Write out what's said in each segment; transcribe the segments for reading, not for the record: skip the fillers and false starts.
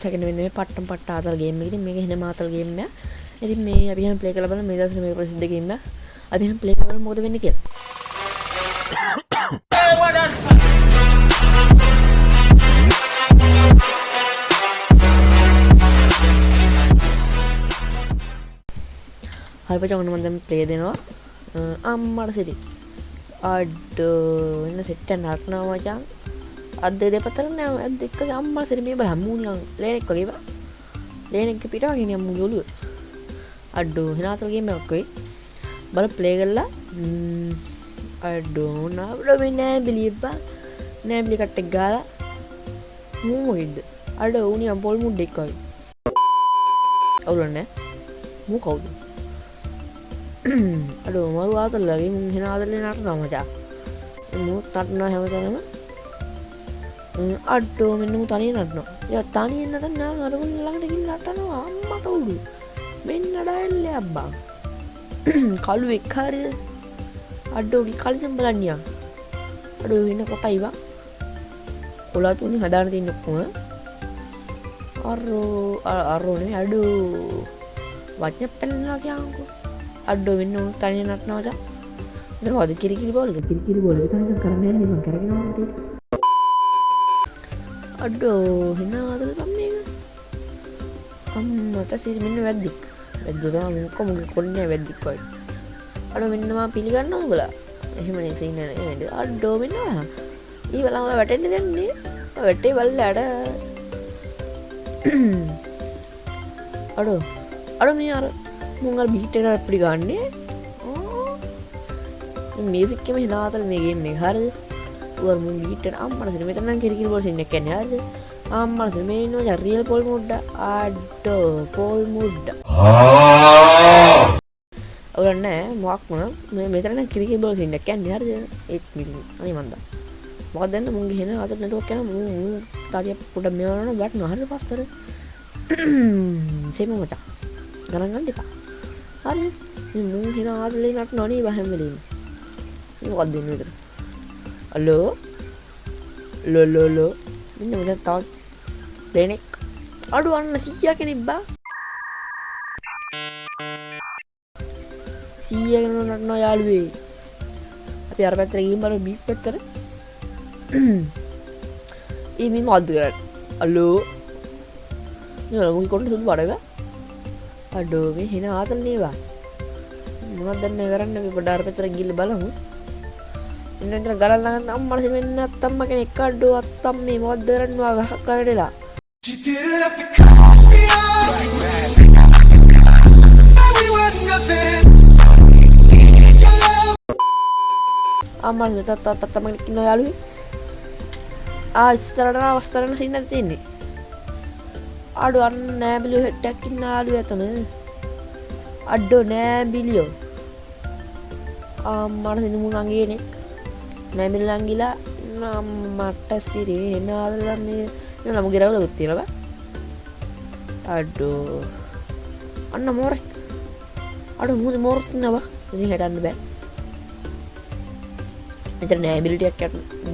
second වෙන්නේ පට්ටම් පට්ට ආතල් ගේම් එකකින් මේක එහෙම ආතල් ගේම් එකක්. ඉතින් මේ අපි එහෙම ප්ලේ කරලා බලමු මේ දවස්වල මේක ප්‍රසිද්ධ ගේම් එකක්. අපි එහෙම ප්ලේ කරලා බලමු මොකද වෙන්නේ කියලා. හරි පච ඔන්න මම දැන් ප්ලේ දෙනවා. අම්මට සිටි. අඩෝ එන්න සෙට් එක නටනවා මචං. අද දෙපතර නෑ අද එක්ක අම්මා සිරි මේ බලන්න මූ නිකන් ලේනෙක් වගේ බා ලේනෙක් පිට වගේ නිකන් මූ ඔළුව අඩෝ හිනාතල ගේම් එකක් වෙයි බල ප්ලේ කරලා අඩෝ නාබඩ මේ නෑ බිලියප්පා නෑ බිලි කට් එක ගාලා මූ මොකෙද්ද අඩෝ උ නිකන් පොල් මුඩ් එක්ක වගේ අවුලන්නේ මූ කවුද අඩෝ මරු ආතල වගේ මූ හිනාතලේ නටනවා මචං මූ නටනවා හැමතැනම අඩෝ මෙන්න මු තනියෙන් නටනවා. යා තනියෙන් නටන්න අර මුන් ළඟට ගිහින් නටනවා අම්මට උඩු. මෙන්න ඩයල්ලේ අබ්බා. කළු එක් හරියද? අඩෝ කි කලිසම් බලන්නියා. අඩෝ වෙන කොටයි වා. කොලා තුනේ හදාන තියෙන ඔක්කොම. අරෝ නේ අඩෝ. වචන පෙන්නනවා කියන්කෝ. අඩෝ මෙන්න උන් තනියෙන් නටනවා ජා. ඉතින් මොකද කිරිකිරි බෝලද? කිරිකිරි බෝලද තනියෙන් කරන්නේ නැහැ මම කරගෙන යනවා. අඩෝ හිනාදල මේක අම්මට සිරි මෙන්න වැද්දික් වැද්දෝ තමයි මොකම කොන්නේ වැද්දික් වගේ අඩෝ මෙන්න මම පිළිගන්නවද උඹලා එහෙම නේ සීන් නේද අඩෝ මෙන්න ඔයා ඊවලම වැටෙන්න දෙන්නේ වැටේ බල්ලට අඩෝ මේ අර මුංගල් බීට් එකට අපිට ගන්නේ මියුසික් එකේ හිනාදල මේ ගේම් එක හරියද उर मुंगी ईटन अम्मड़ से मैं तन्ना किरकिर बोल से नेक्के ने आज अम्मड़ से मैं नो जा रियल पोल मुड्डा आडो पोल मुड्डा और ने मुआक मैं तन्ना किरकिर बोल से नेक्के ने आज एक मिली अनी मंदा बहुत दिन मुंगी है ना आज नेटवर्क क्या ना मुंग तारिया पुड़ा में वाला ना बैठ ना हर पास सर सेम मचा गरंग गंदी पा अरे मुंगी ना आज ले नट नॉनी बाहर मिली ये बहुत दिन इधर हलो लो මෙන්න මෙතන තව දෙනෙක් අඩු අන්න 100 කෙනෙක් බා 100 කෙනෙක් නටනවා යාළුවේ අපි අර පැත්තට ගිහින් බලමු බීප් පැත්තට මේ මොකද්ද කරන්නේ හලෝ නෝ මුගේ කොට සුදු පාටද අඩෝ මේ හින ආතල් නේවා මොනවද දැන් කරන්නේ අපි පොඩ අර පැත්තට ගිහින් බලමු ඉන්න ගලන් ළඟ අම්මලා දෙන්න අත්තම්ම කෙනෙක් අඩෝ අත්තම් මේ මොකද්ද කරන්නවා ගහක් කඩේලා අම්මලා මෙතත් අත්තම්ම කෙනෙක් ඉන්නවා යාළුවේ ඉස්සරහට අවස්ථරන සින්න තියෙන්නේ අඩෝ අන්න නෑබිලියෝ හෙට් එකක් ඉන්න යාළුවා එතන අඩෝ නෑබිලියෝ අම්මලා දෙන්න මුන් අංගේනේ නැමිලන් ගිලා මට සිරි එනාදලා මේ නම ගිරවලුත් තියෙනවා අඩෝ අන්න මෝරේ අඩෝ මොකද මෝරත් නේවා ඉතින් හැටන්න බෑ මෙතන නැබිලිටි එකක්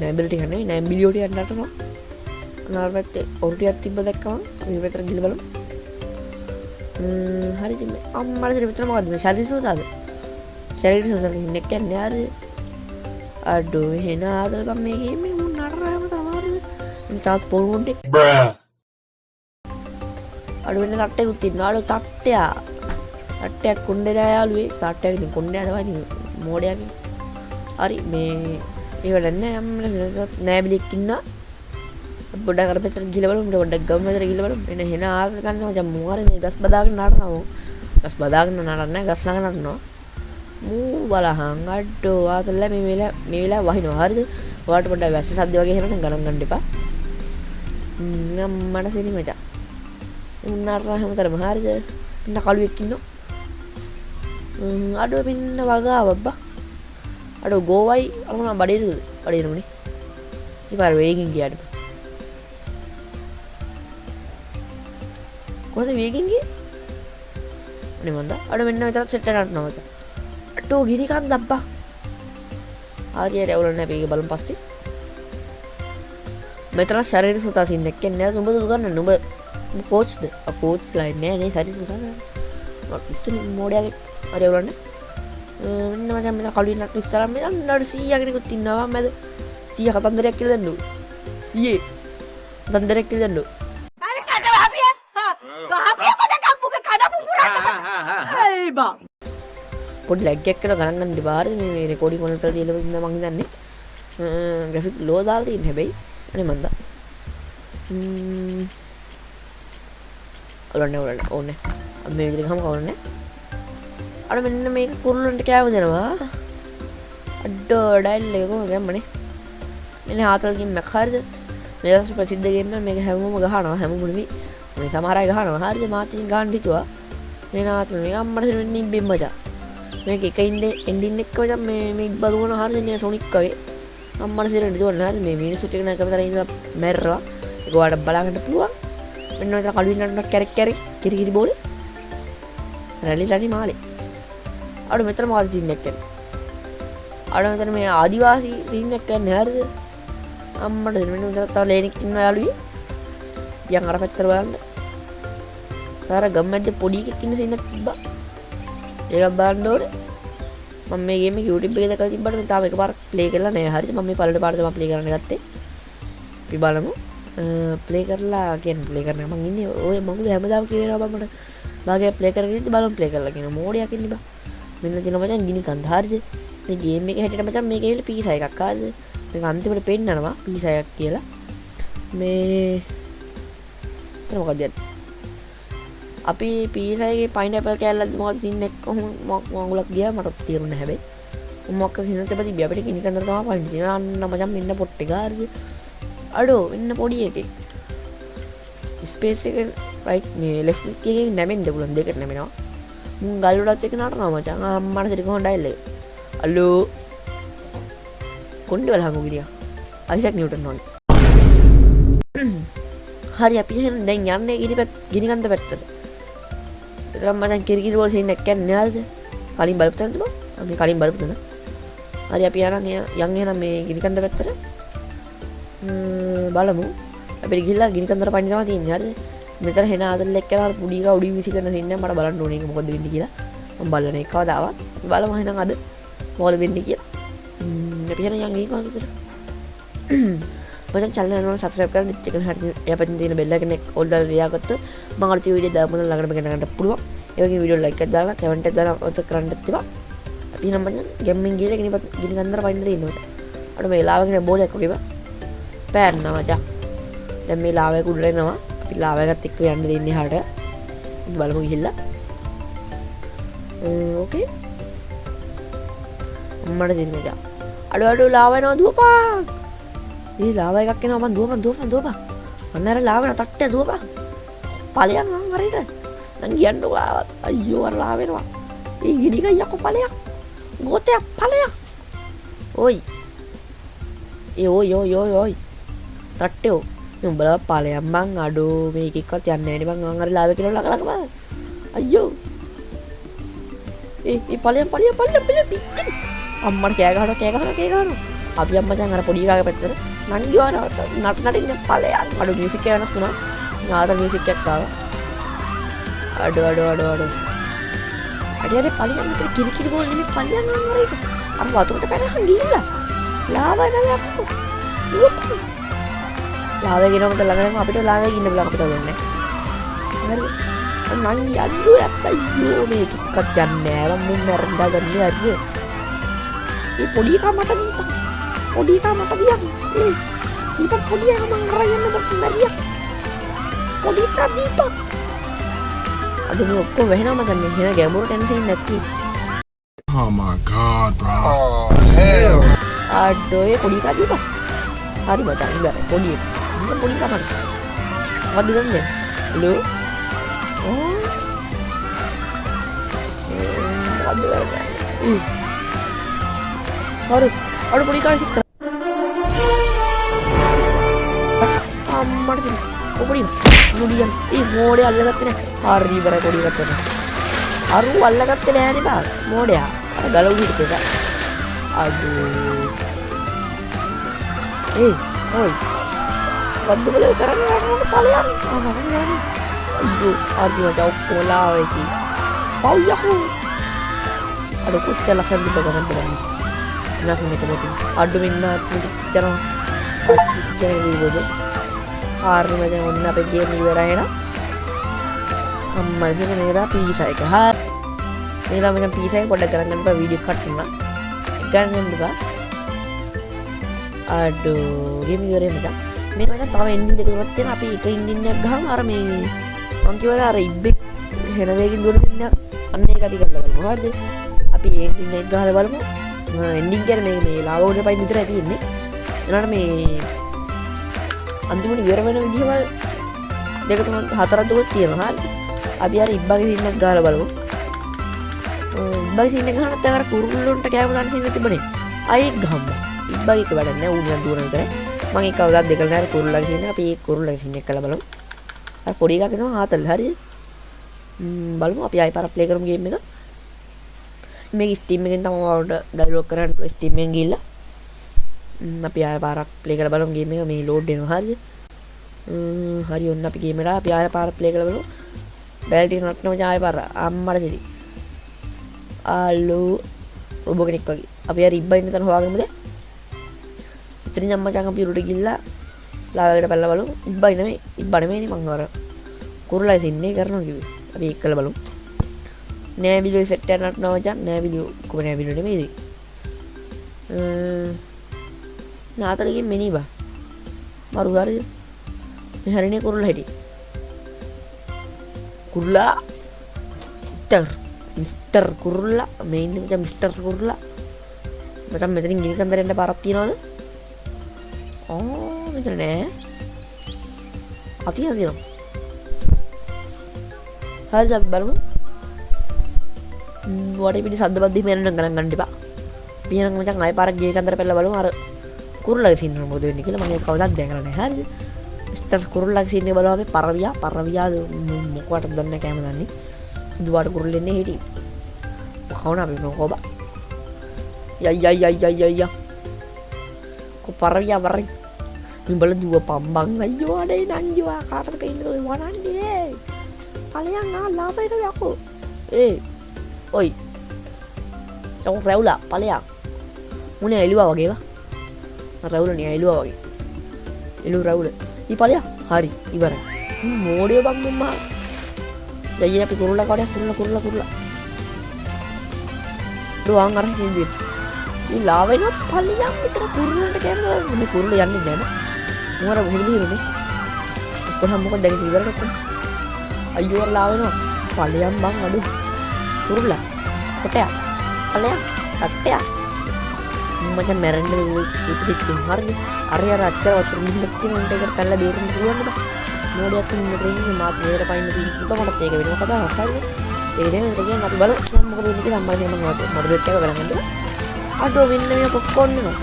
නැබිලිටි හන්නේ නැබිලියෝටි යන්නටනවා අනාර පැත්තේ ඔරුටියක් තිබ්බ දැක්කම අපි මෙතන ගිහලා බලමු හරි ඉතින් අම්මලා ඉතින් මෙතන මොකද්ද මේ ශරීර සෝදාද ශරීර සෝදාද ඉන්නේ කියන්නේ ආර අඩෝ එහෙන ආදල් බම් මේ ගේම් එක මුන් නටරාම තමයි තාත් පොල් මොඩ් එක අඩෝ වෙන තට්ටේකුත් ඉන්නවා අඩෝ තට්ටයක් කුණ්ඩේලා යාළුවේ තට්ටයක් ඉතින් කුණ්ඩයා තමයි ඉතින් මෝඩයාගේ හරි මේ ඒවල නෑ බිලෙක් ඉන්නවා පොඩ්ඩක් අර පැත්තට ගිහලා බලමු පොඩ්ඩක් ගම් පැත්තට ගිහලා බලමු එන එහෙන ආදල් ගන්න මචං මූ අර මේ ගස් බදාගෙන නටනවා ගස් බදාගෙන නටන්නේ ගස් ළඟ නටනවා මූ බලහන් අඩෝ ආතල්ල මේ වෙලාව වහිනවා හරිද ඔයාලට පොඩ්ඩක් වැස්ස සද්ද වගේ හෙනනම් ගණන් ගන්න එපා මට සිරි මචං උන්නරා හැමතරම හරිද ඉන්න කළුවෙක් ඉන්නවා අඩෝ මෙන්න වගාව බබ්බා අඩෝ ගෝවයි අරමුණ බඩේරුනේ ඉපාර වේගින් ගියාට කොහොමද වේගින් ගියේ අනේ මන්දා අඩෝ මෙන්න මෙතන සෙට් එකක් නටනවා මචං අටෝ ගිනි කන්ද අබ්බා හරියට ඇවුල නැහැ මේක බලමු පස්සේ මෙතන ශරීර සුතා සින්න එක්කන්නේ නේද උඹ දුක ගන්න උඹ කෝච්ද කෝච් ලයින් නෑ නේ සරි පිස්තු මෝඩයාගේ අරය වලන්න මෙන්න මචං මෙතන කළුවින්නක් ඉස්සරහම මෙතන 100 කෙනෙකුත් ඉන්නවා මැද 100 කතන්දරයක් කියලා දෙන්නු ඊයේ කතන්දරයක් කියලා දෙන්නු අර කඩ වහපිය ගහපිය කොද කම්පුගේ කඩපු පුරන්න ඒ බා පොඩි ලැග් එකක් කරලා ගණන් ගන්න ඉබාර මේ රෙකෝඩින් වලට තියලා ඉන්න මං හිතන්නේ ග්‍රැෆික් ලෝ දාලා තියෙන හැබැයි අනේ මන්ද ඔරන්න ඕනේ මේ විදිහට ගහම කවරන්නේ අර මෙන්න මේක කුරුල්ලන්ට කෑම දෙනවා අඩෝ ඩයිල් එක කොහොමද ගම්මනේ මෙන්න ආතල් ගේම් එකක් හරියද මේ දවස් ප්‍රසිද්ධ ගේම් එක මේක හැමෝම ගහනවා හැමෝම නෙමෙයි මේ සමහර අය ගහනවා හරියද මාත් ඉතින් ගන්න හිතුවා මේ නාතල් මේක අම්මට දෙන්න ඉබ්බෙන් මචං මේක එක එන්ඩින් එක මචං මේ බලුවන හරියද නේ සොනික් වගේ අම්මට සිරෙන්න දුවන්න හරියද මේ මිනිස්සු ටික නෑ කමතර ඉඳලා මැරරවා ඒක ඔයාලට බලා ගන්න පුළුවන් මෙන්න ඔය කළුවින්නට කැරක් කිරි කිරි බෝලේ රැලි මාලේ අර මෙතන මොකද සීන් එකක් කරන්නේ අර මෙතන මේ ආදිවාසී සීන් එකක් කරන්නේ හරියද අම්මට දෙන්න මෙන්න උදේ තව ලේනික් ඉන්නවා යාළුවී යන් අර පැත්තට බලන්න අර ගම්මැද්ද පොඩි එකෙක් ඉන්න සීන් එකක් තිබ්බා ඒක බලන්න ඕනේ මම මේ ගේම් එක YouTube එකේ දැකලා තිබ්බට මම තාම එකපාරක් ප්ලේ කරලා නැහැ හරියද මම මේ පළවෙනි පාරට තමයි ප්ලේ කරන්න ගත්තේ අපි බලමු ප්ලේ කරලා කියන්නේ ප්ලේ කරන්න මම ඉන්නේ ඔය මොකද හැමදාම කියනවා බා මට භාගය ප්ලේ කරගෙන ඉඳි බලමු ප්ලේ කරලා කියන මෝඩයක් ඉන්නේ බා මෙන්න තියෙන මචං ගිනි කන්ද හරියද මේ ගේම් එකේ හැටියට මචං මේකේ ඉල පීසා එකක් හරියද මේක අන්තිමට පෙන්නනවා පීසා එකක් කියලා මේ එතන මොකද යන්නේ අපි පීසා එකේ පයින්ඇපල් කෑල්ලක් මොකද සීන් එක කොහොම මංගුලක් ගියා මට තේරුණා හැබැයි මොකක් හිනත් තිබ්බි අපිට ගිනි කන්දර තමයි පයින් තියෙනවා අන්න මචං මෙන්න පොට් එක හරියද අඩෝ මෙන්න පොඩි එකෙක් ස්පේස් එක රයිට් මේ ලෙෆ්ට් එකකින් නැමෙන්න පුළුවන් දෙකට නැමෙනවා මුන් ගල් වලත් එක නටනවා මචං අම්මට දෙක හොඳයි ඩයිල් එක හලෝ කොණ්ඩේ වල හංගු ගිරියා අයිසක් නිව්ටන් වගේ හරි අපි එහෙනම් දැන් යන්නේ ගිනි කන්ද පැත්තට එතරම් මචං කිරිකිරි වල සීන් එකක් කියන්නේ නේද කලින් බලපු තැනද බා අපි කලින් බලපු තැන හරි අපි යන්න යන් එහෙනම් මේ ගිනි කන්ද පැත්තට බලමු අපිට ගිහිල්ලා ගිනි කන්දර පයින් තමයි තියෙන්නේ හරිද මෙතන හෙන ආදල් එක්ක කරලා පුඩි ගා උඩින් විසි කරන සින්න මට බලන්න ඕනේ ඒක මොකද වෙන්නේ කියලා මම බලන්නේ කවදාවත් බලමු එහෙනම් අද මොකද වෙන්නේ කියලා අපි එහෙනම් යන් ගිහින් කොහොමද මචං channel එක subscribe කරන්න ඉතින් හරිය එයාපැත්තේ තියෙන bell icon එක all දාලා ලියාගත්ත මම අලුත් වීඩියෝ දාපුවම ළඟටම ගෙන ගන්න පුළුවන් ඒ වගේ වීඩියෝ like එකක් දාලා comment එකක් දාලා ඔත කරන්නත් තිබා අපි නම් මචං ගේමින් ගිහලා ගිනි කන්දර පයින් දෙන්නවා අර මේ ලාවගේ බෝලයක් වගේ බා පෑන්නා මචං දැන් මේ ලාවය කුඩල එනවා අපි ලාවයකට එක්ක යන්න දෙන්නේ හාට බලමු ගිහිල්ලා ඕකේ අම්මට දෙන්න මචං අඩෝ ලාවය නෝ දුවපන් මේ ලාව එකක් එනවා මං දුවපන් අන්න අර ලාවන තට්ටේ දුවපන් ඵලයන් මං හරියට මං කියන්නකෝ ආවත් අයියෝ අර ලාව එනවා ඒ ගිනි ගියක්කෝ ඵලයක් ගෝතයක් ඵලයක් ඔයි ඒ ඔයි තට්ටේ උඹලා ඵලයක් මං අඩෝ මේක එක්කත් යන්නේ නැහැ නේ මං අර ලාව කියලා ළඟ බලන්න අයියෝ ඒ ඵලයක් පිටින් අම්මට කෑ ගහනවා අපි අම්මචන් අර පොඩි කාගේ පැත්තට නංගිවා නටින්න ඵලයක් අඩෝ මියුසික් එක වෙනස් වුණා නාද මියුසික් එකක් ආවා අඩෝ අඩේ ඵලයක් මෙතන කිරිකිරි බෝල් නෙමෙයි ඵලයක් නංගර එක අර වතුරට පැනහන් ගිහිල්ලා ලාවා නෑ අප්පු ලාවේ ගෙනමත ළඟම අපිට ලාවේ ඉන්න බලා අපිට වෙන්නේ හරි නංගි අඩෝ අයියෝ මේක එක්කත් යන්නේ නෑ මම මරන්දා ගන්නේ හරිය මේ පොඩි එකා මට දීපන් පොඩි එකා මට දියන් දීපන් පොඩි එකා මං අරන් යන්න බත් මැරියා පොඩි එකා දීපන් අද මේ ඔක්කොම වෙනවා මචං මේ හෙන ගැඹුරට යන සීන් නැති Oh my god bro oh hell අඩෝ ඒ පොඩි එකා දීපන් හරි මචං ඉබර පොඩි එකා මට මොකද දන්නේ හලෝ මොකද කරන්නේ හරි අර පොඩි කාර් සික් අම්මට සික් පොඩි මුඩියන් ඒ මෝඩේ අල්ලගත්තේ නෑ හරි ඉවරයි පොඩි එකත් අරු අල්ලගත්තේ නෑනේ බා මෝඩයා අර ගල උඩට එක අඩෝ ඔයි වද්දු බල කරන්නේ මොකද ඵලයන් යකෝ හරි මචං ඔක්කොම ලාවා ඉති පව් යකෝ අර කොච්චර ලස්සනද බලන්න බලන්න නැසෙන්න කමති අඩු වෙන්න චරන ඉස්සරහ දීවද හරි මචං ඔන්න අපේ ගේම් ඉවරයි නේ අම්මා ඉතින් නේද පීසා එක හරි මේ ළමෙන් පීසා එක පොඩ්ඩක් ගණන් ගන්න වීඩියෝ කට් කරනවා ගණන් ගන්න බා අඩෝ ගේම් ඉවරයි මචං මේ මචං තව එන්ඩින් දෙකක් තියෙනවා අපි එක එන්ඩින් එකක් ගහමු අර මේ මං කියවලා අර ඉබ්බෙක් හෙන වේගින් දුවන තින්න අන්න ඒක අපි කරලා බලමු හරිද අපි එන්ඩින් එක ගහලා බලමු එන්ඩින් කියන්නේ මේ ලාවා උඩ පයින් විතරයි තියෙන්නේ එනකොට මේ අන්තිමට ඉවර වෙන විදිහම දෙක තුනක් හතරක් දුවක් තියෙනවා හරිද අපි අර ඉබ්බගේ සීන් එක ගහලා බලමු ඉබ්බගේ සීන් එක ගහනත් අර කුරුල්ලොන්ට කෑම දාන සීන් එක තිබුණේ ආයෙ ගහමු ඉබ්බගේ එක වැඩක් නැහැ ඌ නිකන් දුවන විතරයි මම එක කවදාවත් දෙකල නෑ කුරුල්ලගේ සීන් එක අපි ඒ කුරුල්ලගේ සීන් එක කරලා බලමු අර පොඩි එකක් එනවා හාතල් හරිද බලමු අපි ආයෙ පාරක් ප්ලේ කරමු ගේම් එක මේක ස්ටීම් එකෙන් තමයි වලට ඩවුන්ලෝඩ් කරන්න ස්ටීම් එකෙන් ගිහිල්ලා අපි ආයෙ පාරක් ප්ලේ කරලා බලමු ගේම් එක මේ ලෝඩ් වෙනවා හරිද හරි ඔන්න අපි ගේම් එකට අපි ආයෙ පාරක් ප්ලේ කරලා බලමු බැලටි නටනවා ආයෙ පාර අම්මට දෙවි ආලෝ රොබෝ කෙනෙක් වගේ අපි ආයෙ ඉබ්බා ඉන්න තැන හොයාගමුද ඉතින් අම්මා චංග අපි උඩට ගිහිල්ලා ලාවකට පැනලා බලමු ඉබ්බා නෙමෙයි මං අර කුරුල්ලයි සින්නේ කරනවා කිව්වේ අපි ඒක කරලා බලමු නෑ වීඩියෝ සෙට් එකක් නටනවා මචං නෑ වීඩියෝ කොහොම නෑ වීඩියෝ නෙමෙයිද නාතලගේ මෙනි බා මරු හරිද මේ හරිනේ කුරුල්ලා හිටියේ කුරුල්ලා මිස්ටර් කුරුල්ලා මේ ඉන්නේ මචං මිස්ටර් කුරුල්ලා මචං මෙතනින් ගිනි කන්දරෙන්ට පාරක් තියනවද මෙතන නෑ අතිය තියෙනවා හරිද අපි බලමු වටේ පිටි සද්ද බද්දි මෙන්න ගණන් ගන්න එපා අපි යන මචං ආයෙ පාරක් ගියේ කන්දර පැල්ල බලමු අර කුරුල්ලගේ සීන් එක මොකද වෙන්නේ කියලා මම ඒක කවදාවත් දැකලා නැහැ හරිද මිස්ටර් කුරුල්ලගේ සීන් එක බලුවා අපි පරවියා මොකටද දන්නේ කැම දන්නේ දුවාට කුරුල්ල එන්නේ හිටි කවුන අපි මොකෝබා යයි ko පරවියා වරි මිඹල දුව පම්බන් අයියෝ අඩේ නංජුවා කාටද ඉන්නද ඔය වනන්නේ පලයන් ලාබයිද යකෝ ඔයි යෝ රැවුලා පලයන් මුනේ එළුවා වගේවා රැවුලනේ එළුවා වගේ එළු රැවුල ඊ පලයන් හරි ඉවරයි මෝඩිය බම්බුම්මා යයි අපි කුරුල්ලා කඩේ කුරුල්ලා දුවන් අර හින්දි ඊ ලාවෙනොත් පල්ලියක් විතර කුරුල්ලන්ට කැමරා මේ කුරුල්ල යන්නේ නැහැ නේ මොර හුරුලිරුනේ කොහොම මොකද දැන් ඉවරට අයියෝ ලාවෙනොත් පල්ලියක් බං අඩු කුරුල්ලා කොටයක් පල්ලියක් අට්ටයක් මචං මැරෙන්න ඉතිරිත් හරිද අර අච්චර වතුර මිහිලක් තියෙන උන්ට ඒක පැල්ල බේරෙන්න පුළුවන් නේද මොඩියක් ඉන්න ට්‍රේනින් මාත් මේකට පයින්න තියෙන මටත් ඒක වෙනවා කතාවක් හරිද ඒ දෙන්නේ කියන්නේ අපි බලමු දැන් මොකද වෙන්නේ කියලා අම්මලා කියනවා මොඩරේට් එක කරගන්න අඩෝ වෙන්න මේ පොප්කෝන් එනවා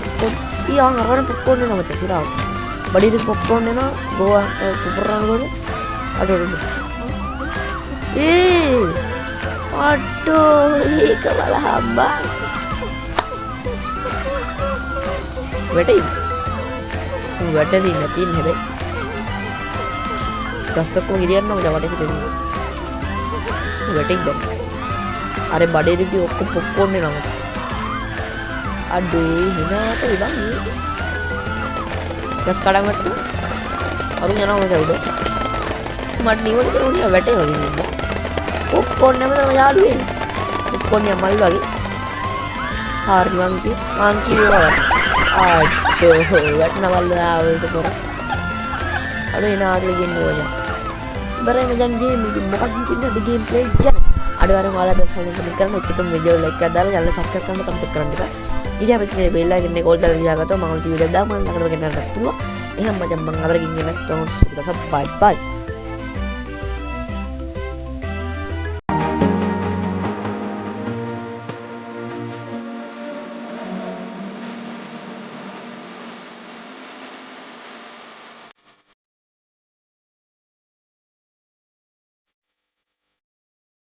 ඊයන් අරගෙන පොප්කෝන් එනවා මචං සිරාව බඩේට පොප්කෝන් එනවා ගෝවා කුපරන ගොඩ අඩෝ අඩෝ ඒක බලහම්බා වැටෙන්නේ නැති නේ ගස්සක්කම ගිරියන්න මම වටේ දෙන්නේ වැටෙන්නේ දැන් අර බඩේට ඔක්කොම පොප්කෝන් එනවා aduh hina tuh bang ini gas kadang itu orang yang nama saya udah mat nih orang itu dia bete lagi nih popcorn nama sama ya aduh popcorn yang malu lagi hari mangki juga aduh buat nama lalu itu orang aduh hina lagi nih aja barang macam game bukan gitu di gameplay jangan ada orang malah bersaing karena itu kan video like kadang jangan subscribe kan tekan tekan kita ini apa sih bela gini kalau dalam jaga tuh mangal video dah mana nak ada bagian ada tua ini macam mengalir gini nak tolong sudah bye bye